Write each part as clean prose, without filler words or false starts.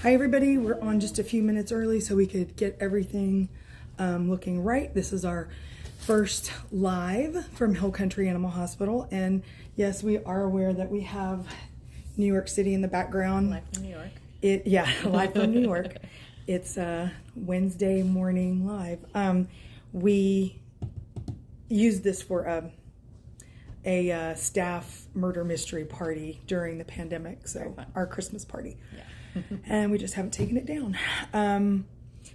Hi everybody, we're on just a few minutes early so we could get everything looking right. This is our first live from Hill Country Animal Hospital, and yes, we are aware that we have New York City in the background. Live from New York. Live from New York. It's Wednesday morning live. We used this for a staff murder mystery party during the pandemic, so our Christmas party. Yeah. And we just haven't taken it down.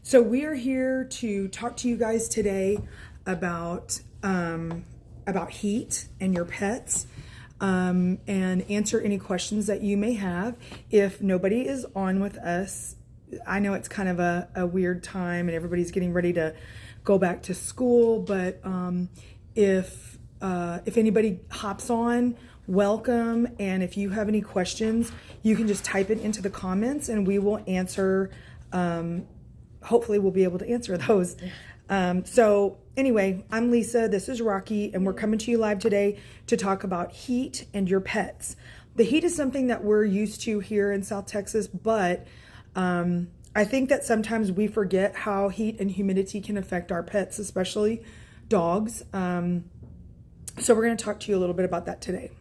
So we are here to talk to you guys today about heat and your pets, and answer any questions that you may have. If nobody is on with us, I know it's kind of a weird time and everybody's getting ready to go back to school, but if anybody hops on, welcome. And if you have any questions, you can just type it into the comments and we will answer. Hopefully we'll be able to answer those. So anyway, I'm Lisa, this is Rocky, and we're coming to you live today to talk about heat and your pets. The heat is something that we're used to here in South Texas, but I think that sometimes we forget how heat and humidity can affect our pets, especially dogs. So we're going to talk to you a little bit about that today.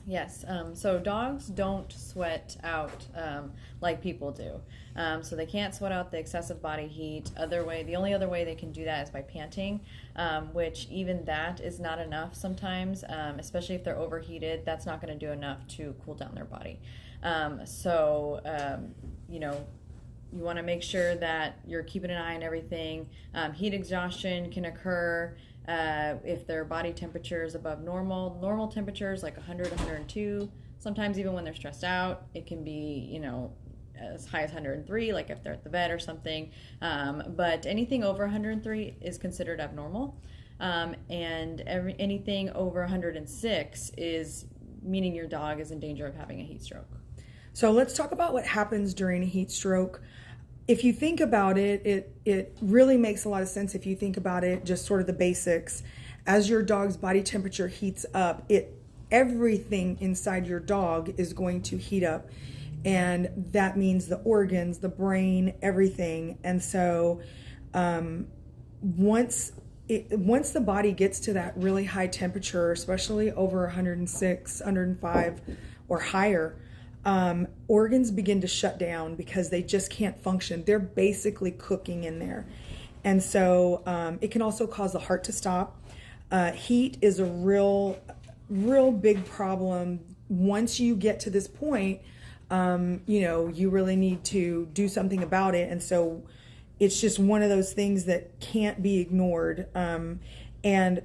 Yes. So dogs don't sweat out like people do. So they can't sweat out the excessive body heat. The only other way they can do that is by panting, which even that is not enough sometimes, especially if they're overheated. That's not going to do enough to cool down their body. You want to make sure that you're keeping an eye on everything. Heat exhaustion can occur if their body temperature is above normal temperatures like 100, 102. Sometimes even when they're stressed out, it can be, as high as 103, like if they're at the vet or something. But anything over 103 is considered abnormal. And anything over 106 is meaning your dog is in danger of having a heat stroke. So let's talk about what happens during a heat stroke. If you think about it, it really makes a lot of sense if you think about it, just sort of the basics. As your dog's body temperature heats up, everything inside your dog is going to heat up. And that means the organs, the brain, everything. And so once the body gets to that really high temperature, especially over 106, 105 or higher, organs begin to shut down because they just can't function. They're basically cooking in there. And so it can also cause the heart to stop. Heat is a real big problem. Once you get to this point, you really need to do something about it. And so it's just one of those things that can't be ignored. And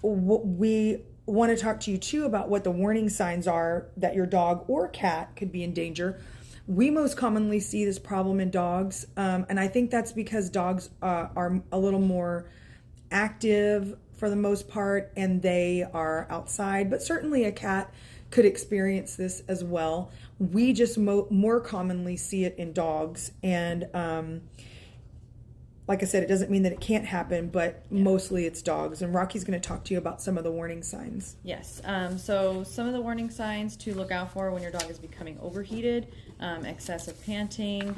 we want to talk to you too about what the warning signs are that your dog or cat could be in danger. We most commonly see this problem in dogs, and I think that's because dogs are a little more active for the most part, and they are outside, but certainly a cat could experience this as well. We just more commonly see it in dogs, and like I said, it doesn't mean that it can't happen, but mostly it's dogs. And Rocky's going to talk to you about some of the warning signs. Yes. So some of the warning signs to look out for when your dog is becoming overheated: excessive panting,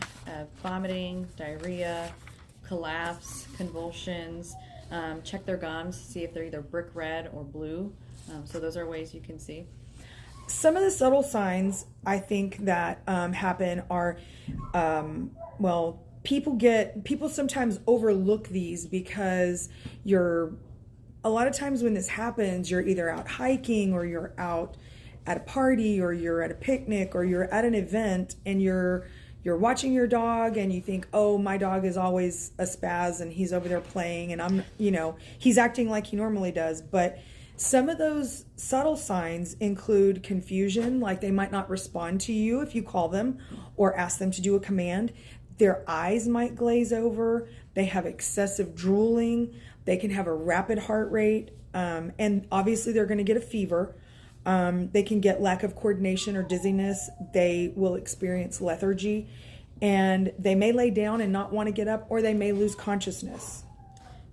vomiting, diarrhea, collapse, convulsions. Check their gums, see if they're either brick red or blue. So those are ways you can see. Some of the subtle signs I think that happen are, people sometimes overlook these because a lot of times when this happens, you're either out hiking or you're out at a party or you're at a picnic or you're at an event and you're watching your dog and you think, oh, my dog is always a spaz and he's over there playing and he's acting like he normally does. But some of those subtle signs include confusion, like they might not respond to you if you call them or ask them to do a command. Their eyes might glaze over. They have excessive drooling. They can have a rapid heart rate. And obviously they're going to get a fever. They can get lack of coordination or dizziness. They will experience lethargy. And they may lay down and not want to get up, or they may lose consciousness.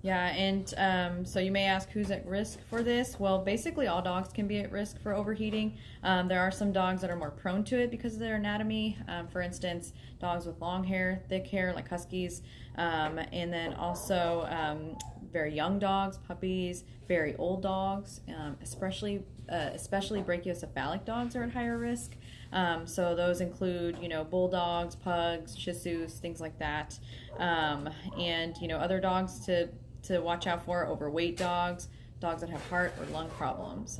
Yeah, and so you may ask who's at risk for this. Well, basically all dogs can be at risk for overheating. There are some dogs that are more prone to it because of their anatomy. For instance, dogs with long hair, thick hair, like huskies, and then also very young dogs, puppies, very old dogs, especially brachiocephalic dogs are at higher risk. So those include, bulldogs, pugs, shih tzus, things like that, and other dogs to watch out for: overweight dogs, dogs that have heart or lung problems.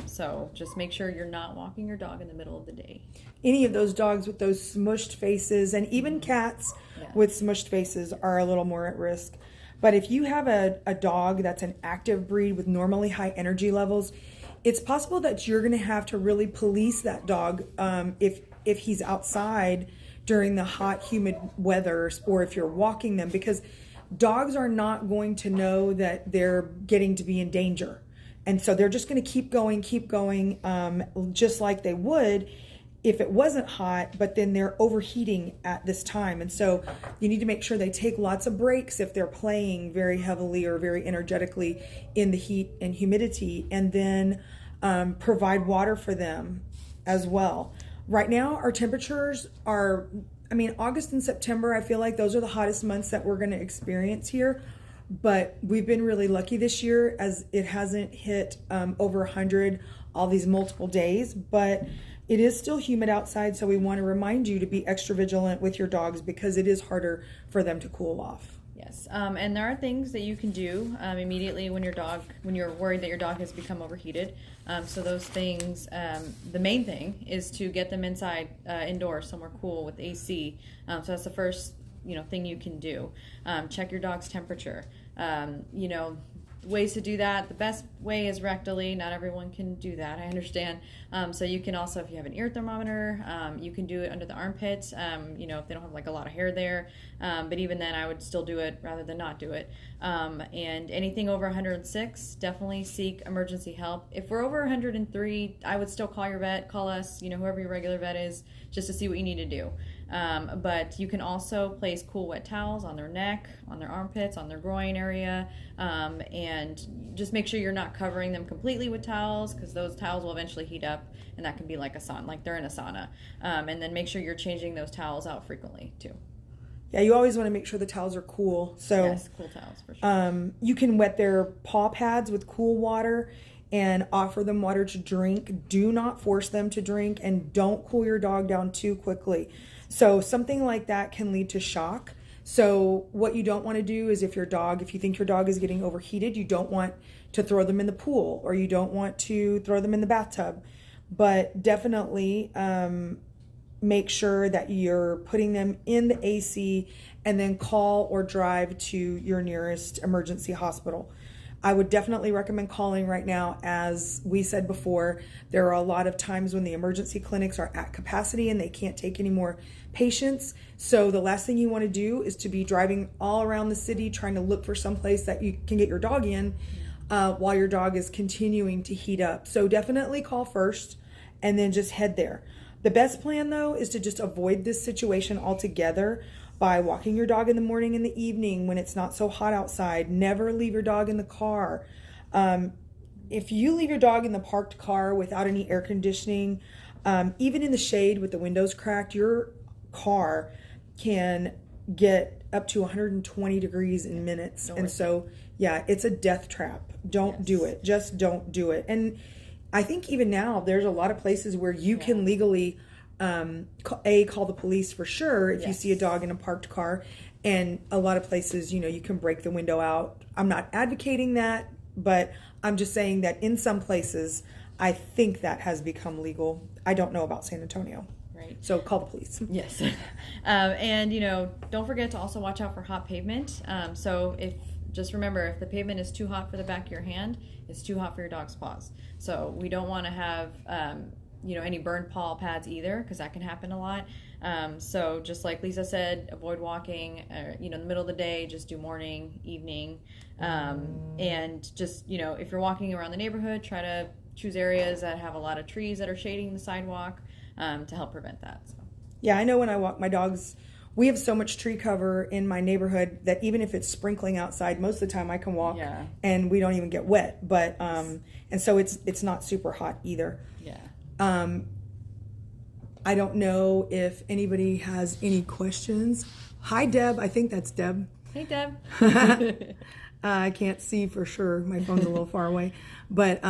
So just make sure you're not walking your dog in the middle of the day. Any of those dogs with those smushed faces, and even cats with smushed faces, are a little more at risk. But if you have a dog that's an active breed with normally high energy levels, it's possible that you're going to have to really police that dog if he's outside during the hot, humid weather, or if you're walking them, because dogs are not going to know that they're getting to be in danger. And so they're just going to keep going, just like they would if it wasn't hot, but then they're overheating at this time. And so you need to make sure they take lots of breaks if they're playing very heavily or very energetically in the heat and humidity, and then provide water for them as well. Right now, our temperatures are, August and September, I feel like those are the hottest months that we're going to experience here. But we've been really lucky this year as it hasn't hit over 100 all these multiple days. But it is still humid outside, so we want to remind you to be extra vigilant with your dogs because it is harder for them to cool off. Yes, and there are things that you can do immediately when you're worried that your dog has become overheated. So those things, the main thing is to get them indoors, somewhere cool with AC. So that's the first thing you can do. Check your dog's temperature. Ways to do that. The best way is rectally. Not everyone can do that, I understand. So you can also, if you have an ear thermometer, you can do it under the armpits, if they don't have like a lot of hair there. But even then, I would still do it rather than not do it. And anything over 106, definitely seek emergency help. If we're over 103, I would still call your vet, call us, whoever your regular vet is, just to see what you need to do. But you can also place cool wet towels on their neck, on their armpits, on their groin area, and just make sure you're not covering them completely with towels, because those towels will eventually heat up, and that can be like like they're in a sauna. And then make sure you're changing those towels out frequently too. Yeah, you always want to make sure the towels are cool. So yes, cool towels for sure. You can wet their paw pads with cool water and offer them water to drink. Do not force them to drink, and don't cool your dog down too quickly. So something like that can lead to shock. So what you don't want to do is if you think your dog is getting overheated, you don't want to throw them in the pool, or you don't want to throw them in the bathtub. But definitely make sure that you're putting them in the AC, and then call or drive to your nearest emergency hospital. I would definitely recommend calling right now. As we said before, there are a lot of times when the emergency clinics are at capacity and they can't take any more patients. So the last thing you want to do is to be driving all around the city trying to look for some place that you can get your dog in while your dog is continuing to heat up. So definitely call first and then just head there. The best plan, though, is to just avoid this situation altogether by walking your dog in the morning and the evening when it's not so hot outside. Never leave your dog in the car. If you leave your dog in the parked car without any air conditioning, even in the shade with the windows cracked, your car can get up to 120 degrees in minutes. And so, yeah, it's a death trap. Don't do it. Just don't do it. And I think even now there's a lot of places where you can legally call the police for sure if you see a dog in a parked car, and a lot of places you can break the window out. I'm not advocating that, but I'm just saying that in some places I think that has become legal. I don't know about San Antonio. Right. So call the police. Yes. And don't forget to also watch out for hot pavement. So just remember, if the pavement is too hot for the back of your hand, it's too hot for your dog's paws. So we don't want to have any burned paw pads either, because that can happen a lot. So just like Lisa said, avoid walking, in the middle of the day. Just do morning, evening, and just if you're walking around the neighborhood, try to choose areas that have a lot of trees that are shading the sidewalk to help prevent that. So. Yeah, I know when I walk my dogs we have so much tree cover in my neighborhood that even if it's sprinkling outside, most of the time I can walk Yeah. and we don't even get wet. But and so it's not super hot either. Yeah. I don't know if anybody has any questions. Hi, Deb. I think that's Deb. Hey, Deb. I can't see for sure. My phone's a little far away. But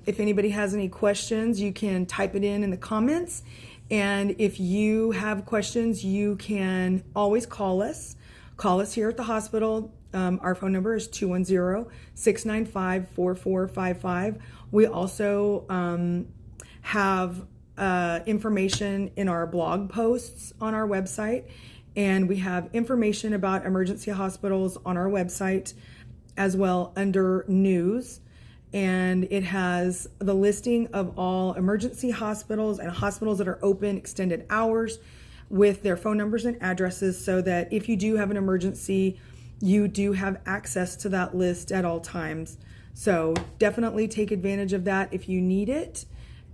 if anybody has any questions, you can type it in the comments. And if you have questions, you can always call us. Call us here at the hospital. Our phone number is 210-695-4455. We also have information in our blog posts on our website. And we have information about emergency hospitals on our website as well under news. And it has the listing of all emergency hospitals and hospitals that are open extended hours with their phone numbers and addresses, so that if you do have an emergency, you do have access to that list at all times. So definitely take advantage of that if you need it.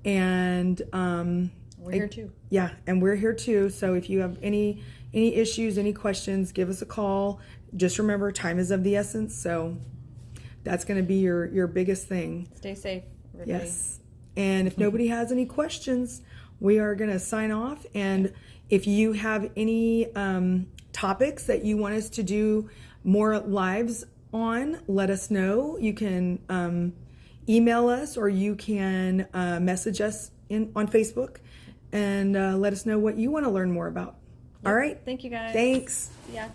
And We're here too. yeah, and we're here too. So if you have any issues, any questions, give us a call. Just remember, time is of the essence. So that's going to be your biggest thing. Stay safe, everybody. Yes. And if nobody has any questions, we are going to sign off. And if you have any topics that you want us to do more lives on, let us know. You can email us, or you can message us on Facebook and let us know what you want to learn more about. All right. Thank you, guys. Thanks. Yeah.